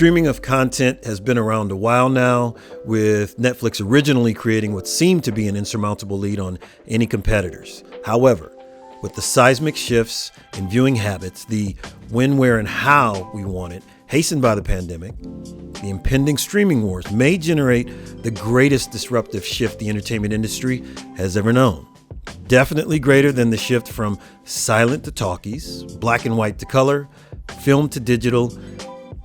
Streaming of content has been around a while now, with Netflix originally creating what seemed to be an insurmountable lead on any competitors. However, with the seismic shifts in viewing habits, the when, where, and how we want it, hastened by the pandemic, the impending streaming wars may generate the greatest disruptive shift the entertainment industry has ever known. Definitely greater than the shift from silent to talkies, black and white to color, film to digital,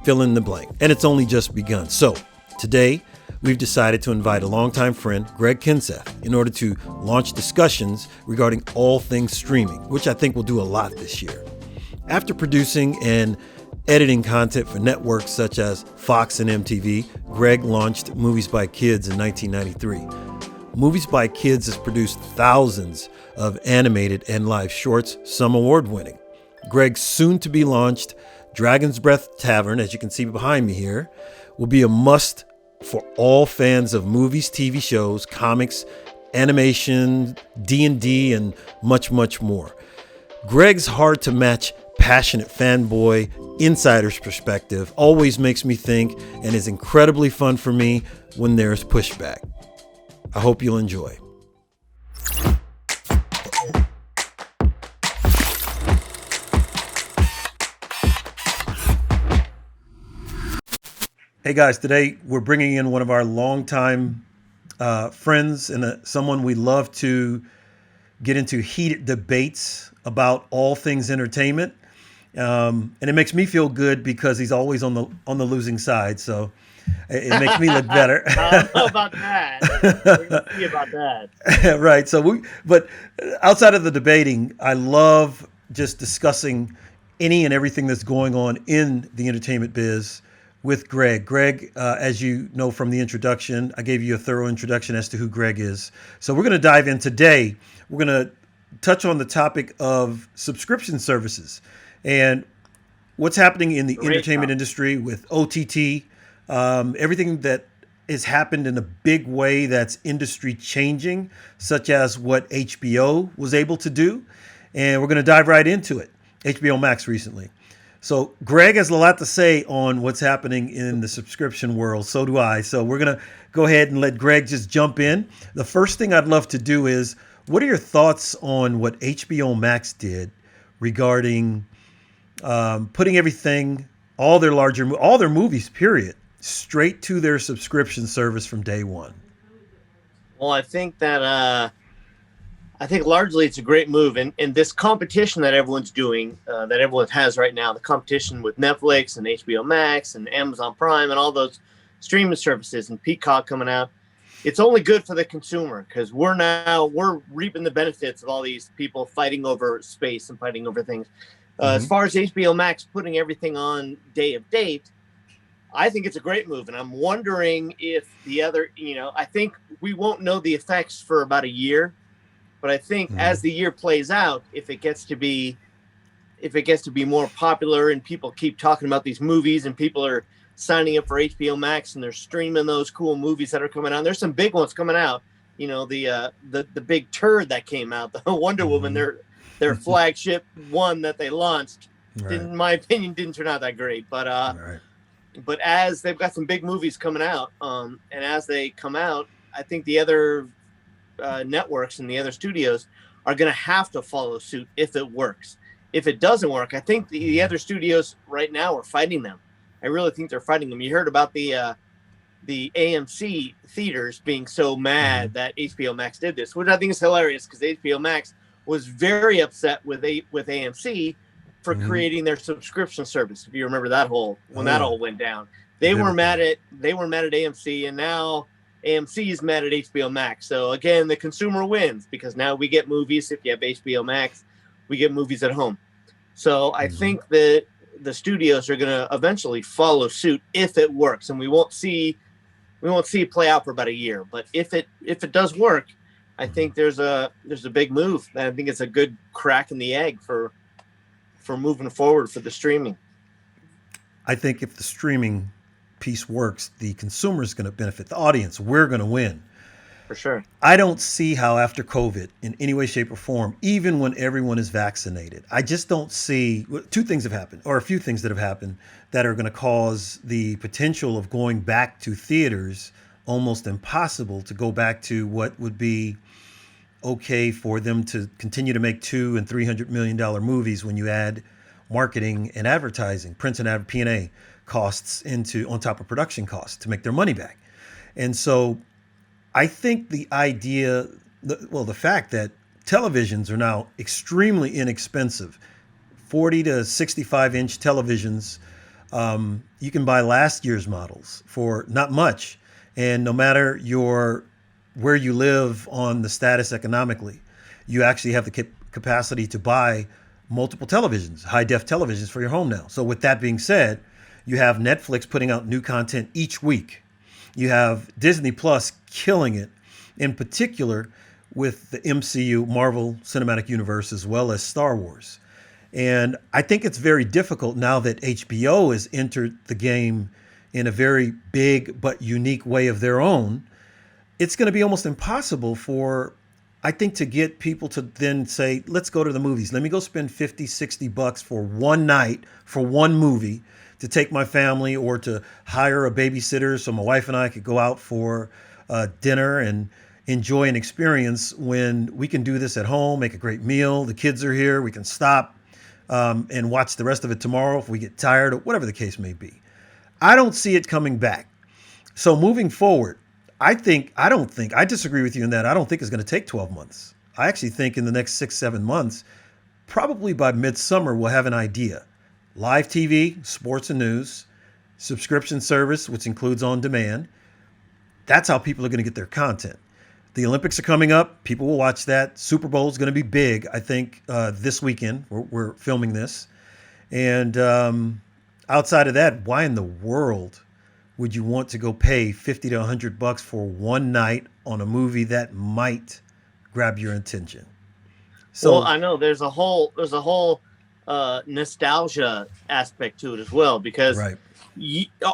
fill in the blank. And it's only just begun. So today, we've decided to invite a longtime friend, GregKindseth, in order to launch discussions regarding all things streaming, which I think will do a lot this year. After producing and editing content for networks such as Fox and MTV, Greg launched Movies by Kids in 1993. Movies by Kids has produced thousands of animated and live shorts, some award-winning. Greg's soon-to-be launched Dragon's Breath Tavern, as you can see behind me here, will be a must for all fans of movies, TV shows, comics, animation, D&D, and much, much more. Greg's hard-to-match passionate fanboy insider's perspective always makes me think and is incredibly fun for me when there's pushback. I hope you'll enjoy. Hey guys, today we're bringing in one of our longtime friends and someone we love to get into heated debates about all things entertainment. And it makes me feel good because he's always on the losing side. So it makes me look better. I don't know about that. We're going to see about that. Right. But outside of the debating, I love just discussing any and everything that's going on in the entertainment biz with Greg. Greg, as you know from the introduction, I gave you a thorough introduction as to who Greg is. So we're going to dive in today. We're going to touch on the topic of subscription services and what's happening in the entertainment industry with OTT, everything that has happened in a big way that's industry changing, such as what HBO was able to do. And we're going to dive right into it. HBO Max recently. So Greg has a lot to say on what's happening in the subscription world. So do I. So we're going to go ahead and let Greg just jump in. The first thing I'd love to do is, what are your thoughts on what HBO Max did regarding putting everything, all their movies, period, straight to their subscription service from day one? Well, I think that largely it's a great move, and this competition that everyone's doing, that everyone has right now, the competition with Netflix and HBO Max and Amazon Prime and all those streaming services and Peacock coming out, it's only good for the consumer because we're reaping the benefits of all these people fighting over space and fighting over things. As far as HBO Max putting everything on day of date, I think it's a great move. And I'm wondering if the other, I think we won't know the effects for about a year. But I think as the year plays out, if it gets to be more popular and people keep talking about these movies and people are signing up for HBO Max and they're streaming those cool movies that are coming out. There's some big ones coming out. The big turd that came out, the Wonder Woman, their flagship one that they launched, in my opinion, didn't turn out that great. But but as they've got some big movies coming out, and as they come out, I think the other networks and the other studios are going to have to follow suit if it works. If it doesn't work, I think the other studios right now are fighting them. I really think they're fighting them. You heard about the AMC theaters being so mad that HBO Max did this, which I think is hilarious because HBO Max was very upset with AMC for creating their subscription service. If you remember that that all went down, they were mad at AMC, and now AMC is mad at HBO Max. So again, the consumer wins because now we get movies. If you have HBO Max, we get movies at home. So I think that the studios are going to eventually follow suit if it works, and we won't see it play out for about a year. But if it does work, I think there's a big move. I think it's a good crack in the egg for moving forward for the streaming. I think if the streaming piece works, the consumer is going to benefit. The audience, we're going to win. For sure. I don't see how after COVID, in any way, shape, or form, even when everyone is vaccinated, I just don't see. Two things have happened, or a few things that have happened, that are going to cause the potential of going back to theaters almost impossible to go back to what would be okay for them to continue to make $200 and $300 million movies when you add marketing and advertising, print and P&A costs into on top of production costs to make their money back. And so I think the idea, the fact that televisions are now extremely inexpensive, 40 to 65 inch televisions, you can buy last year's models for not much. And no matter where you live on the status economically, you actually have the capacity to buy multiple televisions, high def televisions for your home now. So with that being said, you have Netflix putting out new content each week. You have Disney Plus killing it, in particular with the MCU, Marvel Cinematic Universe, as well as Star Wars. And I think it's very difficult now that HBO has entered the game in a very big but unique way of their own. It's going to be almost impossible for, I think, to get people to then say, let's go to the movies. Let me go spend 50, 60 bucks for one night for one movie to take my family, or to hire a babysitter so my wife and I could go out for dinner and enjoy an experience, when we can do this at home, make a great meal. The kids are here. We can stop and watch the rest of it tomorrow if we get tired, or whatever the case may be. I don't see it coming back. So moving forward, I disagree with you in that I don't think it's going to take 12 months. I actually think in the next 6-7 months, probably by midsummer, we'll have an idea. Live TV, sports and news, subscription service, which includes on demand. That's how people are going to get their content. The Olympics are coming up. People will watch that. Super Bowl is going to be big, I think, this weekend. We're filming this. And outside of that, why in the world would you want to go pay 50 to 100 bucks for one night on a movie that might grab your attention? So, well, I know there's a whole nostalgia aspect to it as well, because right.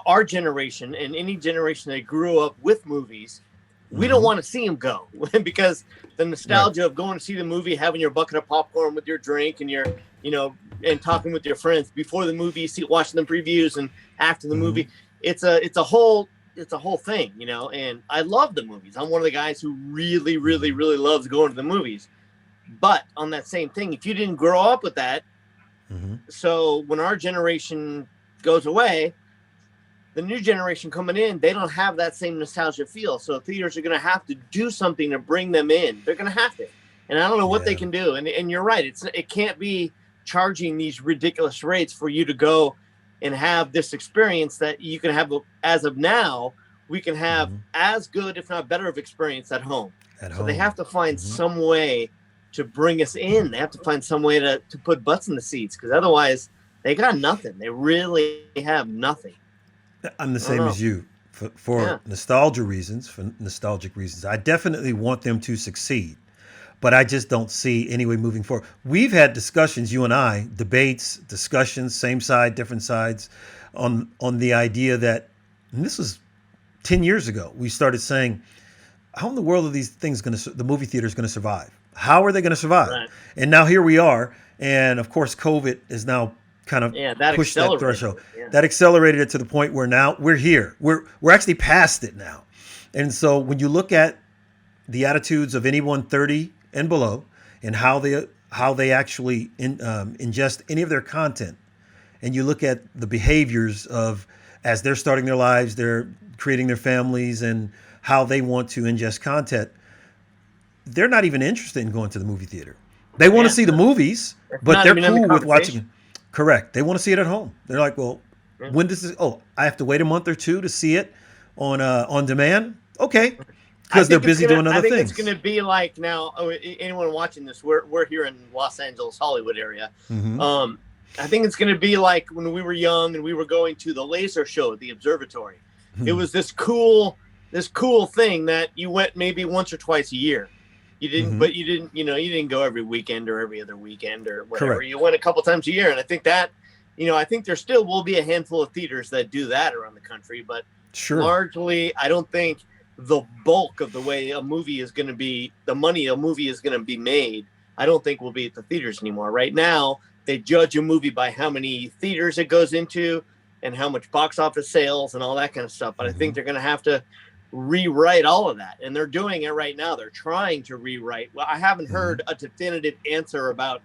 Our generation and any generation that grew up with movies, we don't want to see them go because the nostalgia of going to see the movie, having your bucket of popcorn with your drink and your, and talking with your friends before the movie, watching the previews and after the movie, it's a whole thing, and I love the movies. I'm one of the guys who really, really, really loves going to the movies. But on that same thing, if you didn't grow up with that, so when our generation goes away, the new generation coming in, they don't have that same nostalgia feel. So theaters are going to have to do something to bring them in. They're going to have to. And I don't know what they can do. And you're right. It can't be charging these ridiculous rates for you to go and have this experience that you can have. As of now, we can have as good, if not better, of experience at home. So they have to find some way to bring us in. They have to find some way to put butts in the seats, because otherwise they got nothing. They really have nothing. I'm the same as you. For nostalgic reasons, I definitely want them to succeed, but I just don't see any way moving forward. We've had discussions, you and I, debates, discussions, same side, different sides, on the idea that, and this was 10 years ago, we started saying, how in the world are these things the movie theater is going to survive? How are they going to survive? Right. And now here we are. And of course, COVID is now kind of pushed that threshold. Yeah. That accelerated it to the point where now we're here. We're actually past it now. And so when you look at the attitudes of anyone 30 and below, and how they actually ingest any of their content, and you look at the behaviors of, as they're starting their lives, they're creating their families, and how they want to ingest content, they're not even interested in going to the movie theater. They want to see the movies, but they're cool with watching. Correct. They want to see it at home. They're like, well, when does this? Oh, I have to wait a month or two to see it on demand. Okay, because they're busy doing other things. I think it's going to be like now. Anyone watching this? We're here in Los Angeles, Hollywood area. I think it's going to be like when we were young and we were going to the laser show at the observatory. It was this cool thing that you went maybe once or twice a year. You didn't, but you didn't go every weekend or every other weekend or whatever. Correct. You went a couple times a year. And I think that, I think there still will be a handful of theaters that do that around the country, but largely, I don't think the bulk of the way a movie is going to be, the money a movie is going to be made, I don't think will be at the theaters anymore. Right now, they judge a movie by how many theaters it goes into and how much box office sales and all that kind of stuff. But I think they're going to have to rewrite all of that. And they're doing it right now. They're trying to rewrite. Well, I haven't heard a definitive answer about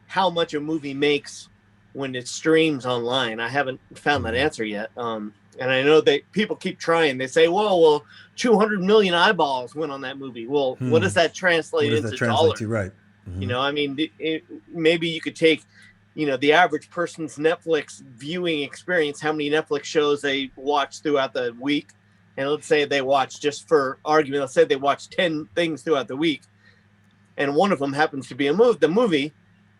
how much a movie makes when it streams online. I haven't found that answer yet. And I know that people keep trying. They say, well, 200 million eyeballs went on that movie. Well, what does that translate into dollars? Right. You know, I mean, maybe you could take, you know, the average person's Netflix viewing experience, how many Netflix shows they watch throughout the week. And let's say they watch, just for argument, let's say they watch 10 things throughout the week. And one of them happens to be the movie.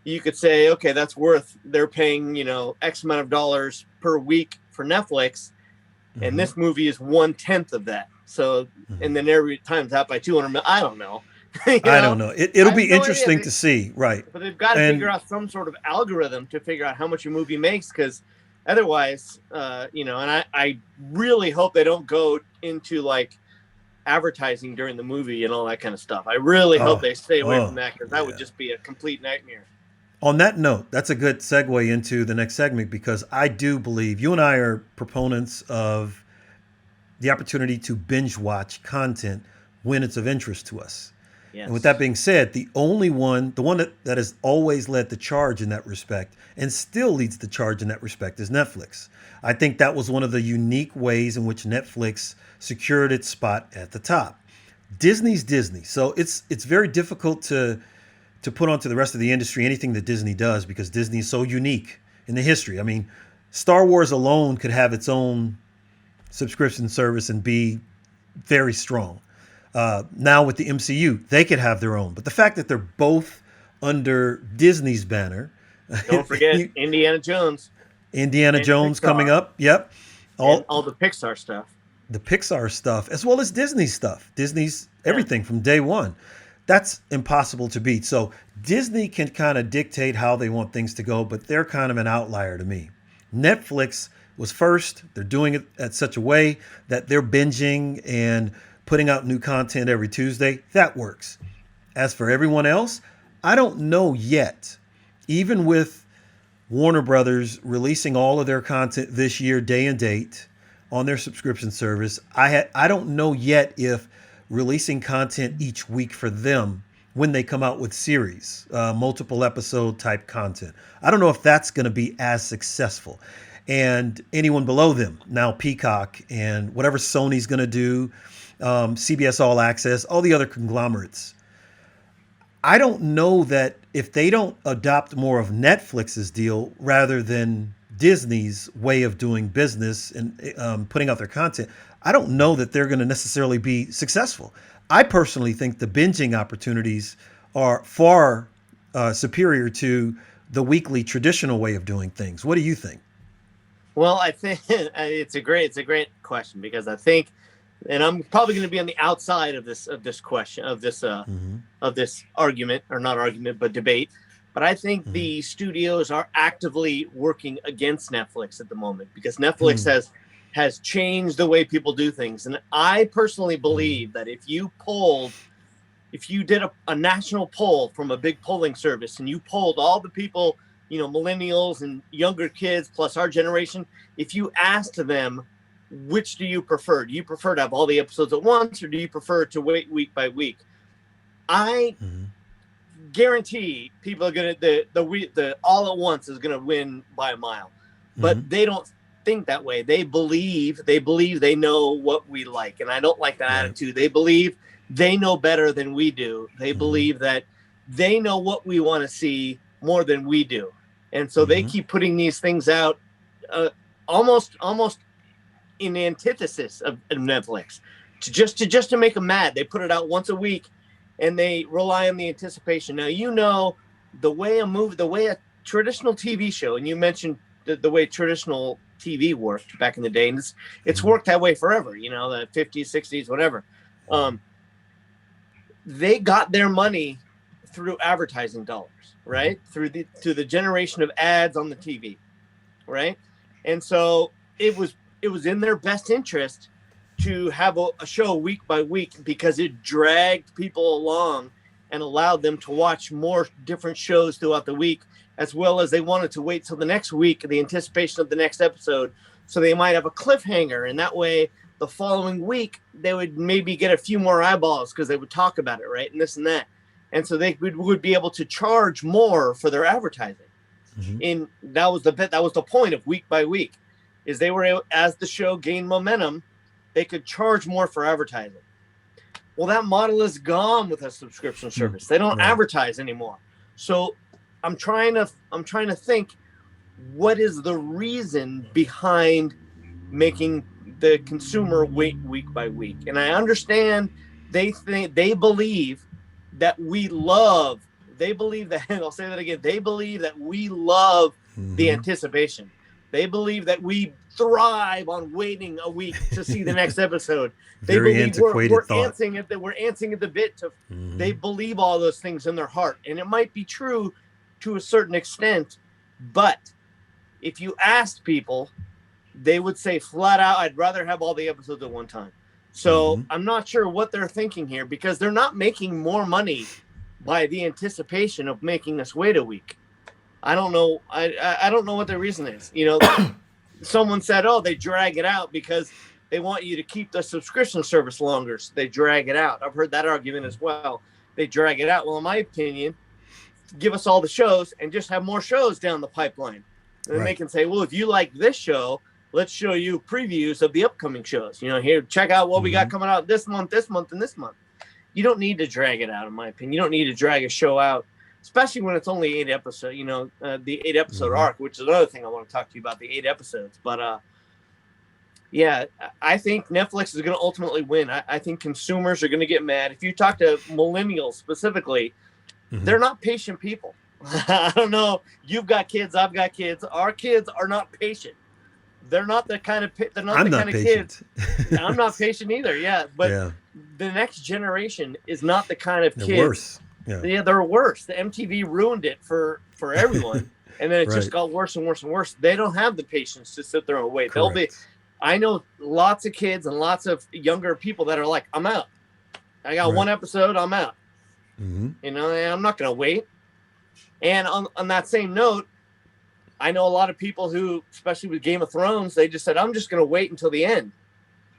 You could say, okay, that's worth, they're paying, you know, X amount of dollars per week for Netflix. And this movie is 1/10 of that. So, and then every times that by 200 million, I don't know. I don't know. It'll be interesting to see. Right. But they've got to figure out some sort of algorithm to figure out how much a movie makes. Because otherwise, you know, and I really hope they don't go into like advertising during the movie and all that kind of stuff. I really hope they stay away from that, because that would just be a complete nightmare. On that note, that's a good segue into the next segment, because I do believe you and I are proponents of the opportunity to binge watch content when it's of interest to us. Yes. And with that being said, the one that has always led the charge in that respect and still leads the charge in that respect is Netflix. I think that was one of the unique ways in which Netflix secured its spot at the top. Disney's Disney. So it's very difficult to put onto the rest of the industry anything that Disney does, because Disney is so unique in the history. I mean, Star Wars alone could have its own subscription service and be very strong. Now with the MCU, they could have their own. But the fact that they're both under Disney's banner. Don't forget Indiana Jones. Indiana Jones coming up. Yep. All the Pixar stuff. The Pixar stuff, as well as Disney stuff. Disney's everything from day one. That's impossible to beat. So Disney can kind of dictate how they want things to go, but they're kind of an outlier to me. Netflix was first. They're doing it at such a way that they're binging and putting out new content every Tuesday. That works. As for everyone else, I don't know yet. Even with Warner Brothers releasing all of their content this year, day and date, on their subscription service, I don't know yet if releasing content each week for them when they come out with series, multiple episode type content, I don't know if that's going to be as successful. And anyone below them, now Peacock and whatever Sony's going to do, CBS All Access, all the other conglomerates, I don't know that if they don't adopt more of Netflix's deal rather than Disney's way of doing business and putting out their content, I don't know that they're going to necessarily be successful. I personally think the binging opportunities are far superior to the weekly traditional way of doing things. What do you think? Well, I think it's a great question, because I think, and I'm probably going to be on the outside of this question, of this argument, or not argument, but debate. But I think the studios are actively working against Netflix at the moment, because Netflix has changed the way people do things. And I personally believe that if you did a national poll from a big polling service, and you polled all the people, you know, millennials and younger kids plus our generation, if you asked them, which do you prefer? Do you prefer to have all the episodes at once, or do you prefer to wait week by week? I guarantee people are gonna the all at once is gonna win by a mile, but they don't think that way. They believe they know what we like, and I don't like that attitude. They believe they know better than we do. They believe that they know what we want to see more than we do, and so they keep putting these things out, almost in antithesis of Netflix, to make them mad. They put it out once a week, and they rely on the anticipation. Now, you know, the way a traditional TV show, and you mentioned the way traditional TV worked back in the day, and it's worked that way forever, you know, the 50s, 60s, whatever. They got their money through advertising dollars, right? Through the generation of ads on the TV, right? And so it was in their best interest to have a show week by week because it dragged people along and allowed them to watch more different shows throughout the week, as well as they wanted to wait till the next week, the anticipation of the next episode. So they might have a cliffhanger, and that way the following week they would maybe get a few more eyeballs because they would talk about it, right? And this and that. And so they would be able to charge more for their advertising. And that was the point of week by week, is they were able, as the show gained momentum, they could charge more for advertising. Well, that model is gone with a subscription service. They don't advertise anymore. So I'm trying to think, what is the reason behind making the consumer wait week by week? And I understand they believe that I'll say that again, they believe that we love the anticipation. They believe that we thrive on waiting a week to see the next episode. They believe we're antsing at the bit to they believe all those things in their heart. And it might be true to a certain extent, but if you asked people, they would say flat out, I'd rather have all the episodes at one time. So I'm not sure what they're thinking here, because they're not making more money by the anticipation of making us wait a week. I don't know. I don't know what their reason is. You know, someone said, oh, they drag it out because they want you to keep the subscription service longer. So they drag it out. I've heard that argument as well. They drag it out. Well, in my opinion, give us all the shows and just have more shows down the pipeline. And then they can say, well, if you like this show, let's show you previews of the upcoming shows. You know, here, check out what we got coming out this month, and this month. You don't need to drag it out, in my opinion. You don't need to drag a show out, especially when it's only 8 episodes, you know, the 8 episode arc, which is another thing I want to talk to you about, the 8 episodes. But yeah, I think Netflix is going to ultimately win. I think consumers are going to get mad. If you talk to millennials specifically, they're not patient people. I don't know. You've got kids. I've got kids. Our kids are not patient. They're not the kind of kids. I'm not patient either. Yeah, but the next generation is not the kind of kids. They're worse. Yeah, they're worse. The MTV ruined it for everyone, and then it just got worse and worse and worse. They don't have the patience to sit there and wait. I know lots of kids and lots of younger people that are like, I'm out. I got one episode. I'm out. You know, I'm not going to wait. And on that same note, I know a lot of people who, especially with Game of Thrones, they just said, I'm just going to wait until the end.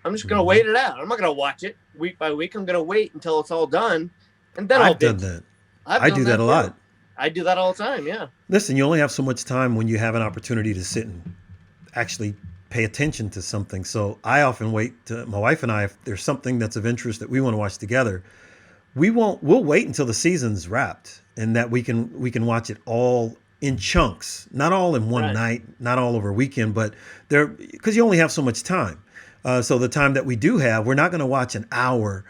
I'm just going to wait it out. I'm not going to watch it week by week. I'm going to wait until it's all done. And then I've done that. I do that a lot. I do that all the time. Yeah. Listen, you only have so much time when you have an opportunity to sit and actually pay attention to something. So I often wait my wife and I, if there's something that's of interest that we want to watch together, we'll wait until the season's wrapped and that we can watch it all in chunks, not all in one night, not all over a weekend, but because you only have so much time. So the time that we do have, we're not going to watch an hour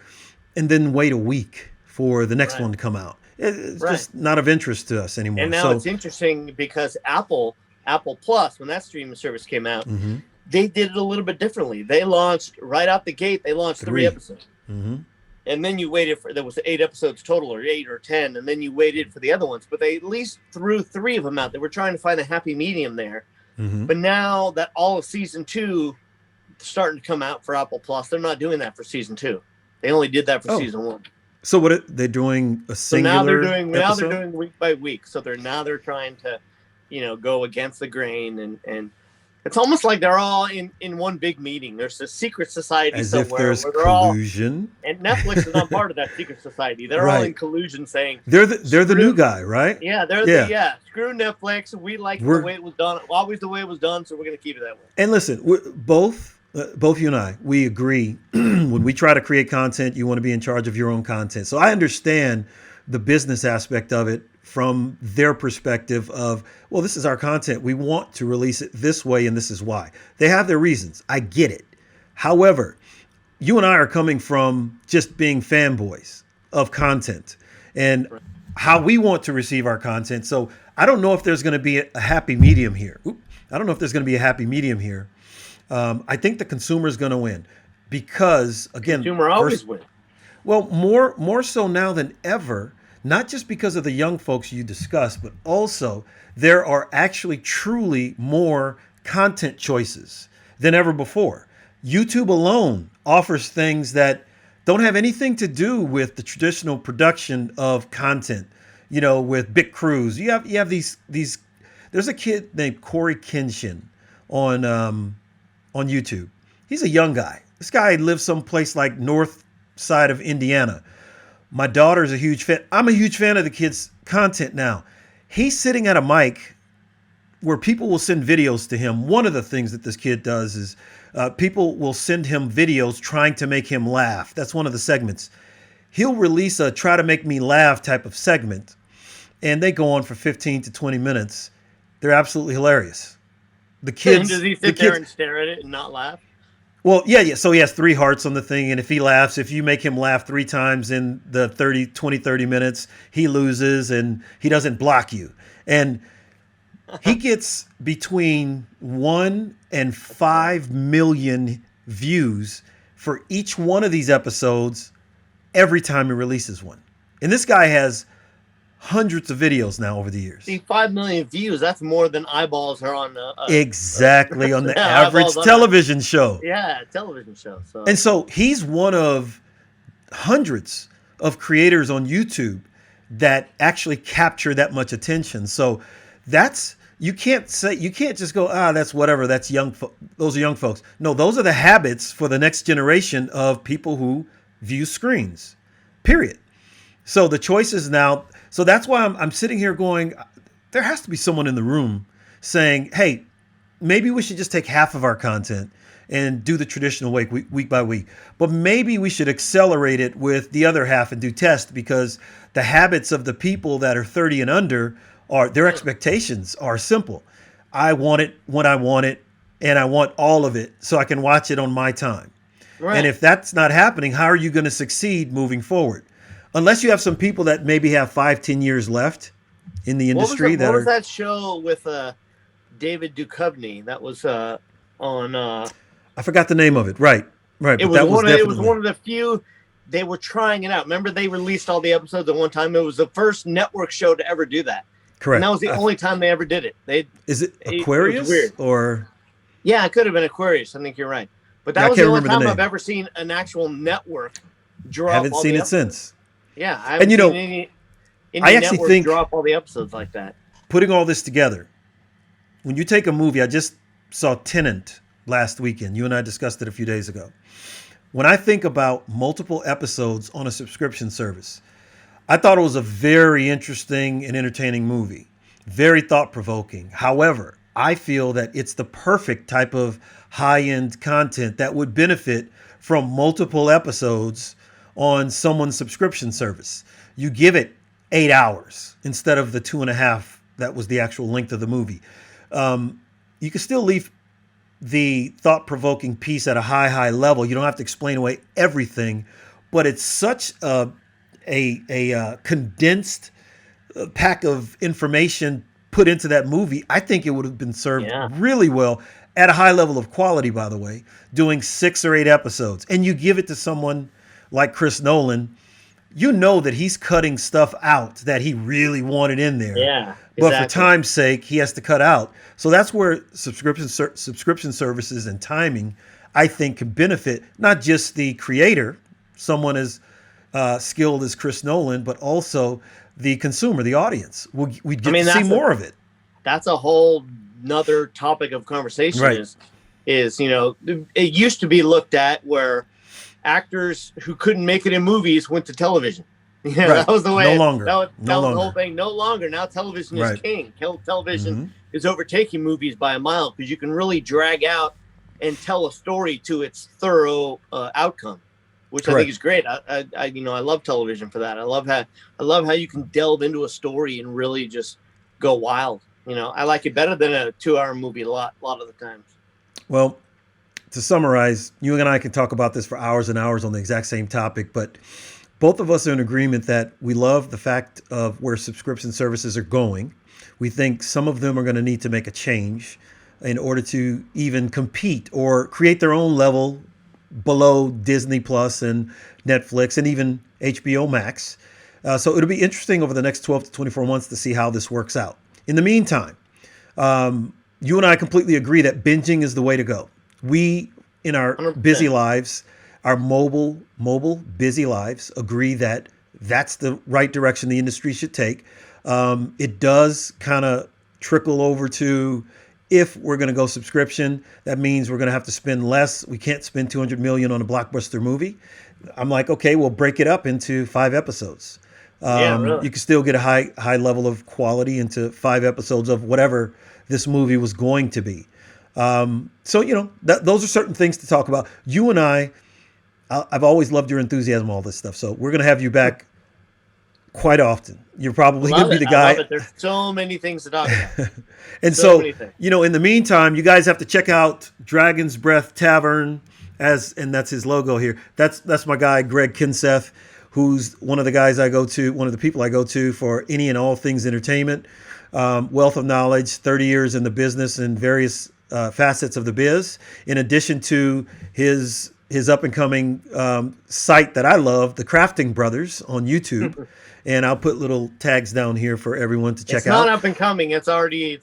and then wait a week for the next one to come out. It's just not of interest to us anymore. And now it's interesting because Apple Plus, when that streaming service came out, they did it a little bit differently. They launched right out the gate. They launched 3 episodes. And then you waited there was 8 episodes total, or 8 or 10, and then you waited for the other ones. But they at least threw 3 of them out. They were trying to find a happy medium there. But now that all of season 2 is starting to come out for Apple Plus, they're not doing that for season 2. They only did that for season 1. So what they're doing a singular now they're episode? doing week by week. So they're trying to, go against the grain, and it's almost like they're all in one big meeting. There's a secret society as somewhere if there's where collusion. And Netflix is not part of that secret society. They're all in collusion, saying they're the new guy, right? Yeah, screw Netflix. We like the way it was done, always the way it was done, so we're going to keep it that way. And listen, both you and I, we agree when we try to create content, you want to be in charge of your own content. So I understand the business aspect of it from their perspective of, well, this is our content. We want to release it this way, and this is why. They have their reasons. I get it. However, you and I are coming from just being fanboys of content and how we want to receive our content. So I don't know if there's going to be a happy medium here. I think the consumer is going to win because, again, consumer always wins. Well, more so now than ever, not just because of the young folks you discussed, but also there are actually truly more content choices than ever before. YouTube alone offers things that don't have anything to do with the traditional production of content. You know, with big crews, you have these. There's a kid named GregKindseth on YouTube. He's a young guy. This guy lives someplace like north side of Indiana. My daughter's a huge fan. I'm a huge fan of the kid's content now. He's sitting at a mic where people will send videos to him. One of the things that this kid does is people will send him videos trying to make him laugh. That's one of the segments. He'll release a try to make me laugh type of segment, and they go on for 15 to 20 minutes. They're absolutely hilarious. The kids. Does he sit there and stare at it and not laugh? Well, yeah. So he has 3 hearts on the thing, and if he laughs, if you make him laugh 3 times in the 30 minutes, he loses, and he doesn't block you. And he gets between 1 and 5 million views for each one of these episodes every time he releases one. And this guy has hundreds of videos now over the years. See, 5 million views, that's more than eyeballs are on exactly on the average television show. Yeah, television show. So. And so he's one of hundreds of creators on YouTube that actually capture that much attention. So that's, you can't just go, that's whatever, that's those are young folks. No, those are the habits for the next generation of people who view screens, period. So the choices now, so that's why I'm sitting here going, there has to be someone in the room saying, hey, maybe we should just take half of our content and do the traditional week by week. But maybe we should accelerate it with the other half and do test, because the habits of the people that are 30 and under their expectations are simple. I want it when I want it, and I want all of it so I can watch it on my time. Right. And if that's not happening, how are you going to succeed moving forward? Unless you have some people that maybe have 5-10 years left in the industry. What was that show with David Duchovny? That was on. I forgot the name of it. Right. It was one of the few. They were trying it out. Remember, they released all the episodes at one time. It was the first network show to ever do that. Correct. And that was the only time they ever did it. Is it Aquarius? It or? Yeah, it could have been Aquarius. I think you're right. But that was the only time I've ever seen an actual network drop. Haven't seen it since. Yeah, I haven't seen any I actually think drop all the episodes like that. Putting all this together, when you take a movie, I just saw Tenet last weekend. You and I discussed it a few days ago. When I think about multiple episodes on a subscription service, I thought it was a very interesting and entertaining movie, very thought-provoking. However, I feel that it's the perfect type of high-end content that would benefit from multiple episodes on someone's subscription service. You give it 8 hours instead of the 2.5 that was the actual length of the movie. You can still leave the thought-provoking piece at a high level. You don't have to explain away everything, but it's such a condensed pack of information put into that movie. I think it would have been served really well at a high level of quality, by the way, doing 6 or 8 episodes. And you give it to someone like Chris Nolan, you know that he's cutting stuff out that he really wanted in there. Yeah, exactly. But for time's sake, he has to cut out. So that's where subscription services and timing, I think, can benefit not just the creator, someone as skilled as Chris Nolan, but also the consumer, the audience. We get to see more of it. That's a whole nother topic of conversation. Right. Is it used to be looked at where actors who couldn't make it in movies went to television. Yeah, right. That was the way. No longer. That was the whole thing. No longer. Now television is king. Television is overtaking movies by a mile, because you can really drag out and tell a story to its thorough outcome, which I think is great. I love television for that. I love how you can delve into a story and really just go wild. I like it better than a 2-hour movie a lot of the times. Well, to summarize, you and I can talk about this for hours and hours on the exact same topic, but both of us are in agreement that we love the fact of where subscription services are going. We think some of them are going to need to make a change in order to even compete or create their own level below Disney Plus and Netflix and even HBO Max. So it'll be interesting over the next 12 to 24 months to see how this works out. In the meantime, you and I completely agree that binging is the way to go. We, in our 100%. Busy lives, our mobile busy lives agree that that's the right direction the industry should take. It does kind of trickle over to, if we're going to go subscription, that means we're going to have to spend less. We can't spend 200 million on a blockbuster movie. I'm like, okay, we'll break it up into 5 episodes. Really. You can still get a high level of quality into 5 episodes of whatever this movie was going to be. So, those are certain things to talk about. You and I've always loved your enthusiasm, all this stuff. So we're going to have you back quite often. You're probably going to be the guy. I love it. There's so many things to talk about. And so in the meantime, you guys have to check out Dragon's Breath Tavern, and that's his logo here. That's my guy, GregKindseth, who's one of the guys I go to, one of the people I go to for any and all things entertainment. Wealth of knowledge, 30 years in the business and various facets of the biz, in addition to his up and coming site that I love, the Crafting Brothers on YouTube. And I'll put little tags down here for everyone to check out. It's not up and coming. It's already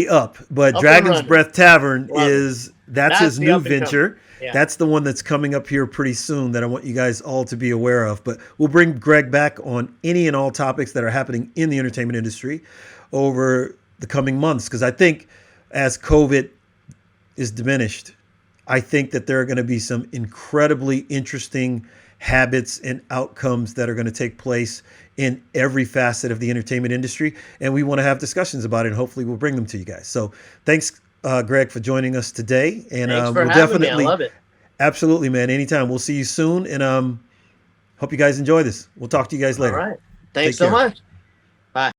up. But up Dragon's Breath Tavern that's his new venture. Yeah. That's the one that's coming up here pretty soon that I want you guys all to be aware of. But we'll bring Greg back on any and all topics that are happening in the entertainment industry over the coming months. Because I think as COVID is diminished, I think that there are going to be some incredibly interesting habits and outcomes that are going to take place in every facet of the entertainment industry. And we want to have discussions about it, and hopefully we'll bring them to you guys. So thanks, Greg, for joining us today. And thanks for having me. I love it. Absolutely, man. Anytime. We'll see you soon. And hope you guys enjoy this. We'll talk to you guys later. All right. Thanks so much. Bye.